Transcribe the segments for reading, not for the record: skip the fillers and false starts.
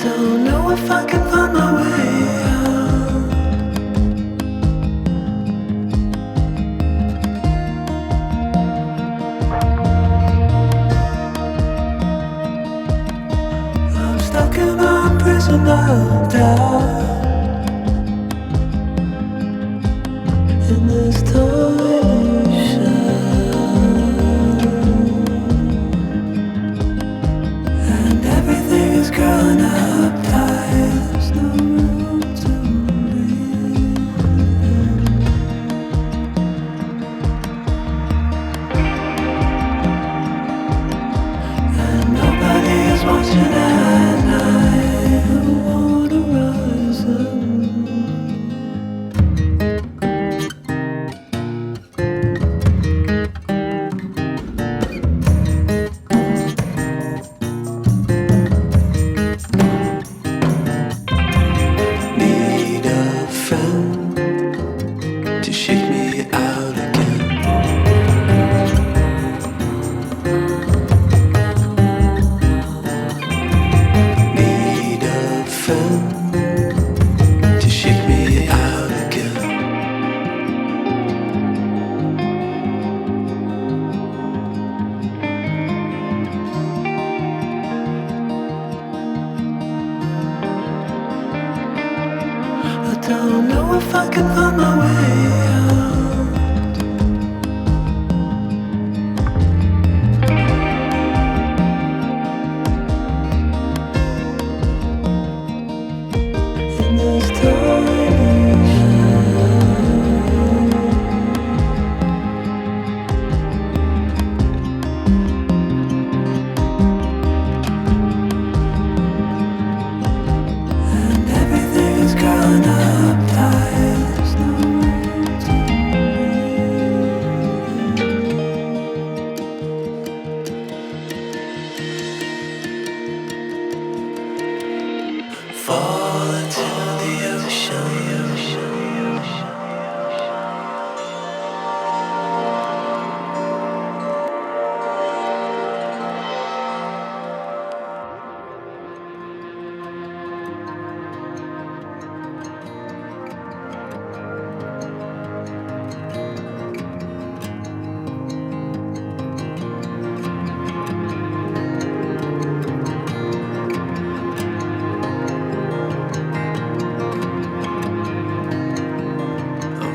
don't know if I can find my way out. I'm stuck in a prison of doubt. In this tiny shell, and everything is growing up tight. There's no room to breathe, and nobody is watching at night. The water rises. Don't know if I can find my way out. In this tiny shell, and everything is growing up tight. There's no room to breathe. Fall into the ocean.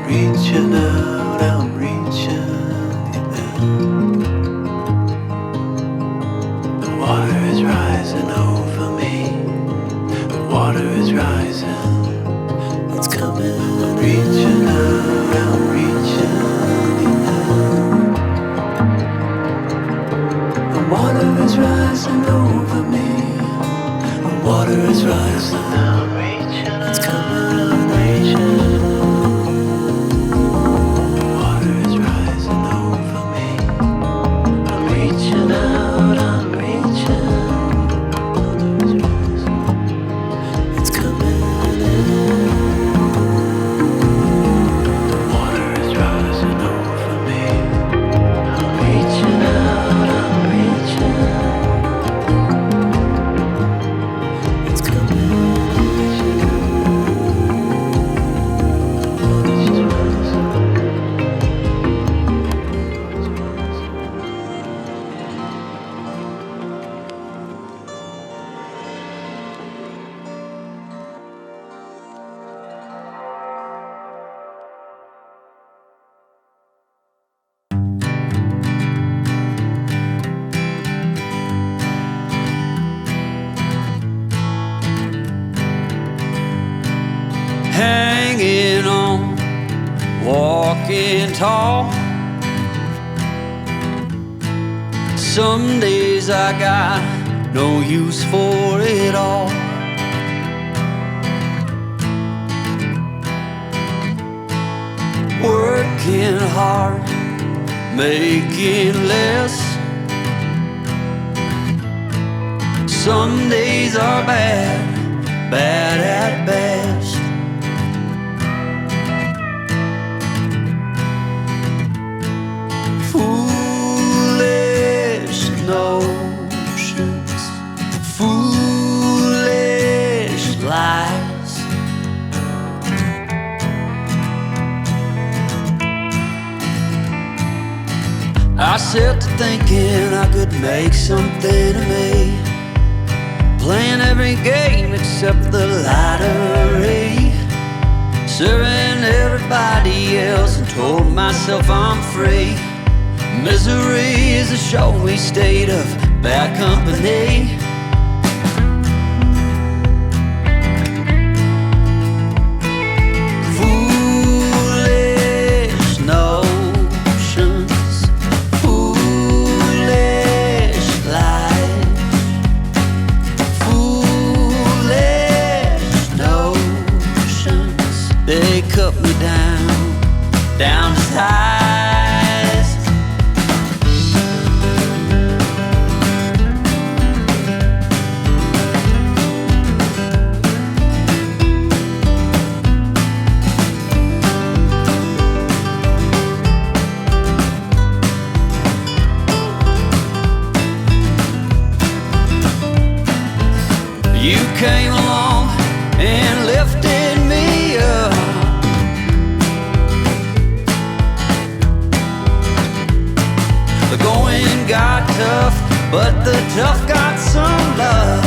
Reaching out, I'm reaching the end. The water is rising over me. The water is rising. It's coming. I'm reaching out, I'm reaching the end. The water is rising over me. The water is rising. I'm reaching. It's coming. I'm reaching. Hanging on, walking tall. Some days I got no use for it all. Working hard, making less. Some days are bad, bad at best. Foolish notions, foolish set to thinking I could make something of me, playing every game except the lottery, serving everybody else and told myself I'm free. Misery is a showy state of bad company. Foolish notions, foolish lies, foolish notions. They cut me down to size. You came along and lifted me up. The going got tough, but the tough got some love.